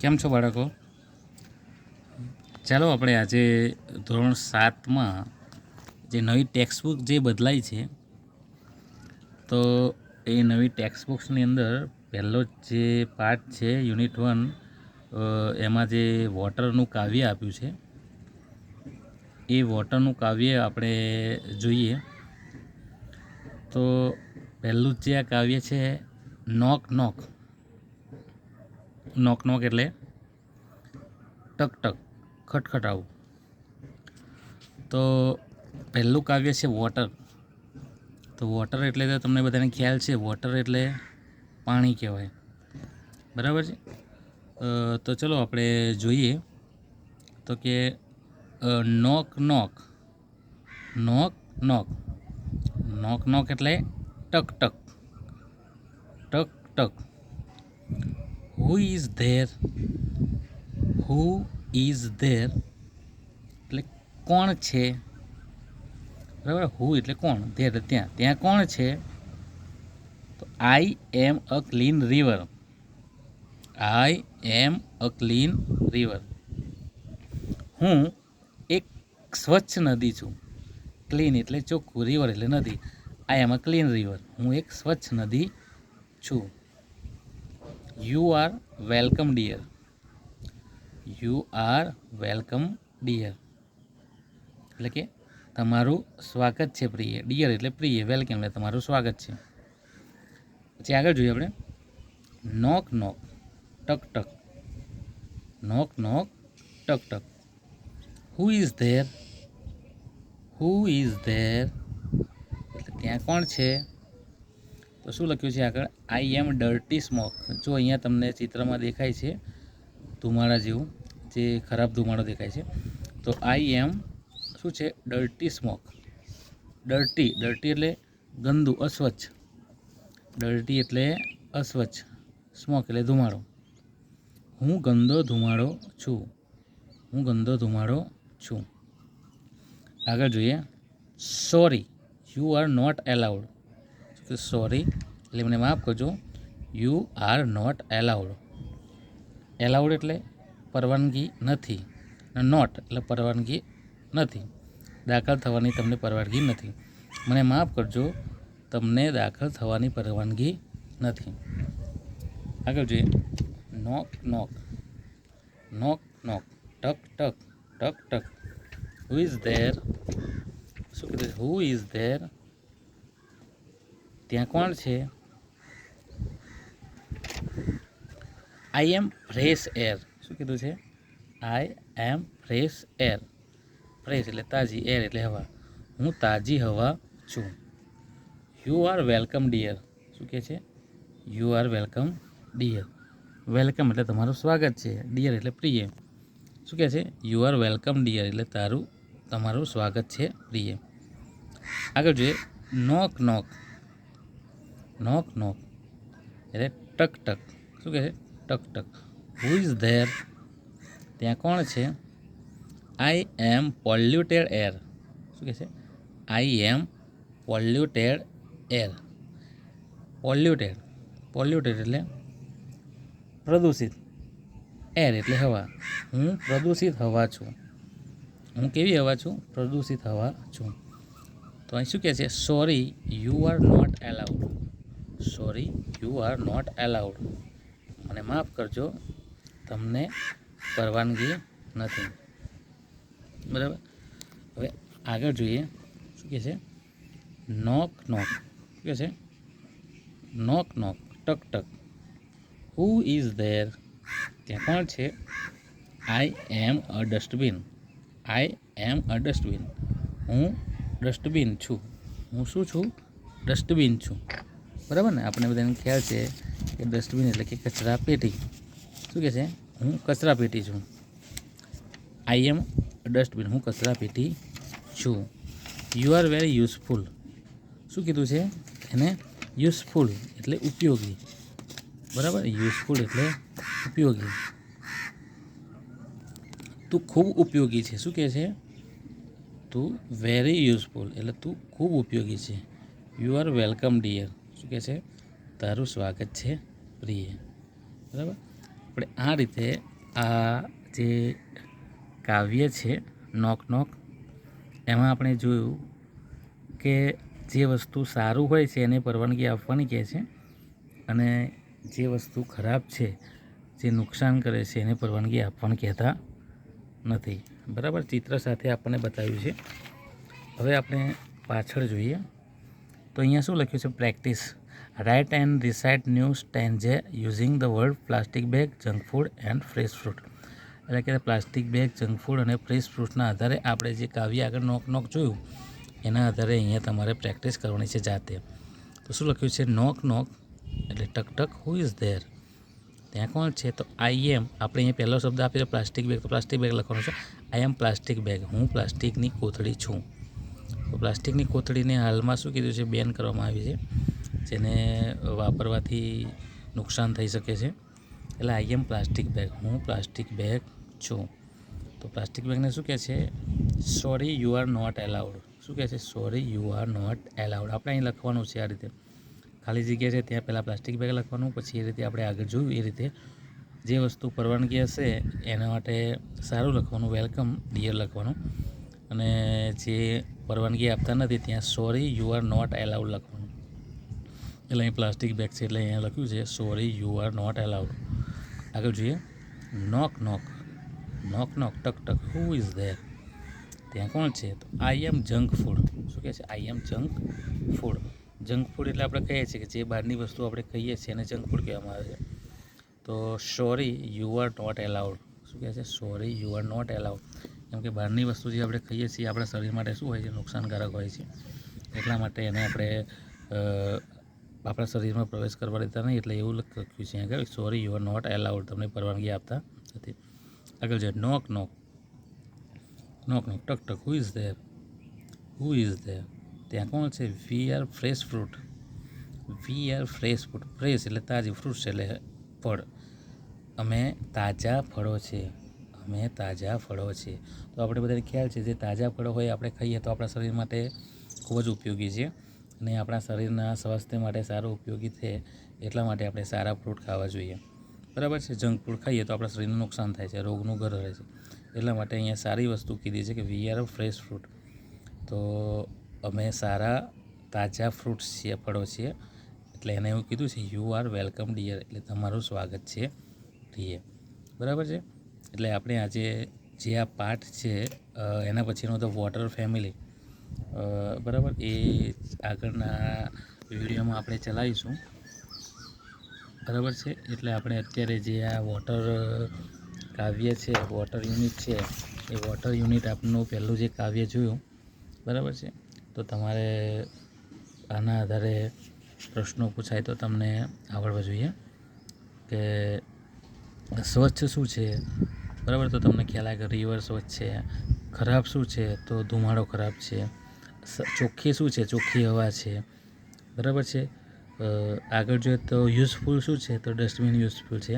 કેમ છો બાળકો? ચાલો આપણે આજે ધોરણ 7માં જે નવી ટેક્સ્ટબુક જે બદલાઈ છે, તો એ નવી ટેક્સ્ટબુક્સની અંદર પહેલો જે પાર્ટ છે યુનિટ 1, એમાં જે વોટરનું કાવ્ય આપ્યું છે, એ વોટરનું કાવ્ય આપણે જોઈએ. તો પહેલું જે આ કાવ્ય છે, નોક નોક. નોક નોક એટલે ટક ટક, ખટખટાવું. તો પહેલું કાવ્ય છે વોટર. તો વોટર એટલે તો તમને બધાને ખ્યાલ છે, વોટર એટલે પાણી કહેવાય, બરાબર છે. તો ચલો આપણે જોઈએ. તો કે નોક knock, knock knock. Knock knock એટલે ટક ટક, ટક ટક. Who is there? Who is there એટલે કોણ છે, બરાબર. હુ એટલે કોણ, ધેર એટલે ત્યાં, ત્યાં કોણ છે? તો I am a clean river. I am a clean river. હું એક સ્વચ્છ નદી છું. ક્લીન એટલે ચોખ્ખું, રિવર એટલે નદી. I am a clean river. હું એક સ્વચ્છ નદી છું. You are welcome dear. You are welcome dear એટલે કે તમારું સ્વાગત છે પ્રિય. ડિયર એટલે પ્રિય, વેલકમ એટલે તમારું સ્વાગત છે. પછી આગળ જોઈએ આપણે. નોક નોક, ટક ટક. નોક નોક, ટક ટક. Who is there? Who is there એટલે ત્યાં કોણ છે? તો શું લખ્યું છે આગળ? I am dirty smoke. જો અહીંયા તમને ચિત્રમાં દેખાય છે ધુમાડા જેવું, જે ખરાબ ધુમાડો દેખાય છે. તો આઈ એમ શું છે? Dirty smoke. ડર્ટી, ડર્ટી એટલે ગંદુ, અસ્વચ્છ. ડર્ટી એટલે અસ્વચ્છ, સ્મોક એટલે ધુમાડો. હું ગંદો ધુમાડો છું. હું ગંદો ધુમાડો છું. આગળ જોઈએ. Sorry, you are not allowed. Sorry એટલે મને માફ કરજો, you are not allowed. Allowed એટલે પરવાનગી નથી, નોટ એટલે પરવાનગી નથી. દાખલ થવાની તમને પરવાનગી નથી. મને માફ કરજો, તમને દાખલ થવાની પરવાનગી નથી. આગળ જોઈએ. નોક નોક, નોક નોક, ટક ટક, ટક ટક. Who is there? શું કીધું? Who is there? ત્યાં કોણ છે? I am fresh air. શું કીધું છે? I am fresh air. Fresh એટલે તાજી, એર એટલે હવા. હું તાજી હવા છું. You are welcome dear. શું કહે છે? You are welcome dear. Welcome એટલે તમારું સ્વાગત છે, ડિયર એટલે પ્રિય. શું કહે છે? યુ આર વેલકમ ડિયર એટલે તમારું સ્વાગત છે પ્રિય. આગળ જોઈએ. નોક નોક, નોક નોક એટલે ટક ટક. શું કહે છે? ટક ટક. Who is there? ત્યાં કોણ છે? I am polluted air. શું કહે છે? I am polluted air. Polluted, polluted એટલે પ્રદૂષિત, એર એટલે હવા. હું પ્રદૂષિત હવા છું. હું કેવી હવા છું? પ્રદૂષિત હવા છું. તો અહીં શું કહે છે? Sorry, you are not allowed. Sorry, you are not allowed. મને માફ કરજો, તમને પરવાનગી નથી. બરાબર. હવે આગળ જોઈએ. શું કહે છે? નોક નોક. શું કહે છે? નોક નોક, ટક ટક. Who is there? ત્યાં કોણ છે? I am a dustbin. I am a dustbin. હું ડસ્ટબિન છું. હું શું છું? ડસ્ટબિન છું. બરાબર ને? આપણે બધાને ખ્યાલ છે કે ડસ્ટબિન એટલે કે કચરા પેટી. શું કહે છે? હું કચરા પેટી છું. આઈ એમ ડસ્ટબિન. હું કચરા પેટી છું. You are very useful. શું કીધું છે એને? યુઝફુલ એટલે ઉપયોગી, બરાબર. યુઝફુલ એટલે ઉપયોગી. તું ખૂબ ઉપયોગી છે. શું કહે છે? તું વેરી યુઝફુલ એટલે તું ખૂબ ઉપયોગી છે. You are welcome dear. શું કહે છે? તારું સ્વાગત છે પ્રિય. બરાબર. આપણે આ રીતે આ જે કાવ્ય છે નોક નોક, એમાં આપણે જોયું કે જે વસ્તુ સારું હોય છે એને પરવાનગી આપવાની કહે છે, અને જે વસ્તુ ખરાબ છે, જે નુકસાન કરે છે એને પરવાનગી આપવાનું કહેતા નથી. બરાબર, ચિત્ર સાથે આપણને બતાવ્યું છે. હવે આપણે પાછળ જોઈએ તો અહીંયા શું લખ્યું છે? Practice. Write and recite new stanza using the word plastic bag, junk food and fresh fruit. એટલે કે પ્લાસ્ટિક બેગ, જંક ફૂડ અને ફ્રેશ ફ્રૂટના આધારે આપણે જે કાવ્ય આગળ નોક નોક જોયું એના આધારે અહીંયા તમારે પ્રેક્ટિસ કરવાની છે જાતે. તો શું લખ્યું છે? નોક નોક એટલે ટક ટક, હુ ઇઝ ધેર? ત્યાં કોણ છે? તો આઈ એમ. આપણે અહીંયા પહેલો શબ્દ આપીએ પ્લાસ્ટિક બેગ, તો પ્લાસ્ટિક બેગ લખવાનું છે. આઈ એમ પ્લાસ્ટિક બેગ, હું પ્લાસ્ટિકની કોથળી છું. તો પ્લાસ્ટિકની કોથળીને હાલમાં શું કીધું છે? બેન કરવામાં આવી છે, જેને વાપરવાથી નુકસાન થઈ શકે છે. એટલે આઈ એમ પ્લાસ્ટિક બેગ, હું પ્લાસ્ટિક બેગ છું. તો પ્લાસ્ટિક બેગને શું કહે છે? Sorry you are not allowed. શું કહે છે? Sorry you are not allowed. આપણે અહીં લખવાનું છે આ રીતે, ખાલી જગ્યા છે ત્યાં પહેલાં પ્લાસ્ટિક બેગ લખવાનું, પછી એ રીતે આપણે આગળ જોયું એ રીતે જે વસ્તુ પરવાનગી હશે એના માટે સારું લખવાનું, વેલકમ ડિયર લખવાનું, અને જે પરવાનગી આપતા નથી ત્યાં sorry you are not allowed લખવાનું. એટલે અહીં પ્લાસ્ટિક બેગ છે એટલે અહીંયા લખ્યું છે sorry you are not allowed. આગળ જોઈએ. નોક નોક, નોક નોક, ટક ટક, હુ ઇઝ ધેર? ત્યાં કોણ છે? તો આઈ એમ જંક ફૂડ. શું કહે છે? I M junk food. Junk food એટલે આપણે કહીએ છીએ કે જે બહારની વસ્તુ આપણે કહીએ છીએ એને જંક ફૂડ કહેવામાં આવે છે. તો sorry you are not allowed. શું કહે છે? Sorry you are not allowed. કેમ કે બહારની વસ્તુ જે આપણે ખાઈએ છીએ આપણા શરીર માટે શું હોય છે? નુકસાનકારક હોય છે. એટલા માટે એને આપણે આપણા શરીરમાં પ્રવેશ કરવા દેતા નહીં, એટલે એવું લખ્યું છે આગળ sorry you are not allowed, તમને પરવાનગી આપતા નથી. આગળ છે નોક નોક, નોક નોક, ટક ટક, who is there? Who is there? ત્યાં કોણ છે? We are fresh fruit. We are fresh fruit. Fresh એટલે તાજી, ફ્રૂટ એટલે ફળ. અમે તાજા ફળો છે. અમે તાજા ફળો છે. તો આપણે બધાને ખ્યાલ છે જે તાજા ફળો હોય આપણે ખાઈએ તો આપણા શરીર માટે ખૂબ જ ઉપયોગી છે, અને આપણા શરીરના સ્વાસ્થ્ય માટે સારું ઉપયોગી છે. એટલા માટે આપણે સારા ફ્રૂટ ખાવા જોઈએ. બરાબર છે. જંક ફૂડ ખાઈએ તો આપણા શરીરને નુકસાન થાય છે, રોગનું ઘર રહે છે. એટલા માટે અહીંયા સારી વસ્તુ કીધી છે કે વી આર ફ્રેશ ફ્રૂટ. તો અમે સારા તાજા ફ્રૂટ્સ છીએ, ફળો છીએ. એટલે એને એવું કીધું છે યુ આર વેલકમ ડિયર, એટલે તમારું સ્વાગત છે ડિયર. બરાબર છે. એટલે આપણે આજે જે આ પાઠ છે એના પછીનો ધ વોટર ફેમિલી, બરાબર, એ આગળના વિડીયોમાં આપણે ચલાવીશું. બરાબર છે. એટલે આપણે અત્યારે જે આ વોટર કાવ્ય છે, વોટર યુનિટ છે, એ વોટર યુનિટ આપનું પહેલું જે કાવ્ય જોયું, બરાબર છે. તો તમારે આના આધારે પ્રશ્નો પૂછાય તો તમને આવડવા જોઈએ કે સ્વચ્છ શું છે, બરાબર, તો તમને ખ્યાલ આવે કે રિવર સ્વચ્છ છે. ખરાબ શું છે? તો ધુમાડો ખરાબ છે. ચોખ્ખી શું છે? ચોખ્ખી હવા છે. બરાબર છે. આગળ જોઈએ તો યુઝફુલ શું છે? તો ડસ્ટબિન યુઝફુલ છે.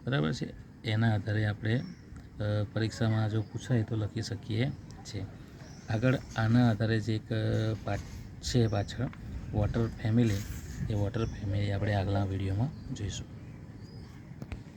બરાબર છે. એના આધારે આપણે પરીક્ષામાં જો પૂછાય તો લખી શકીએ છીએ. આગળ આના આધારે જે એક પાઠ છે પાછળ વોટર ફેમિલી, એ વોટર ફેમિલી આપણે આગલા વિડીયોમાં જોઈશું.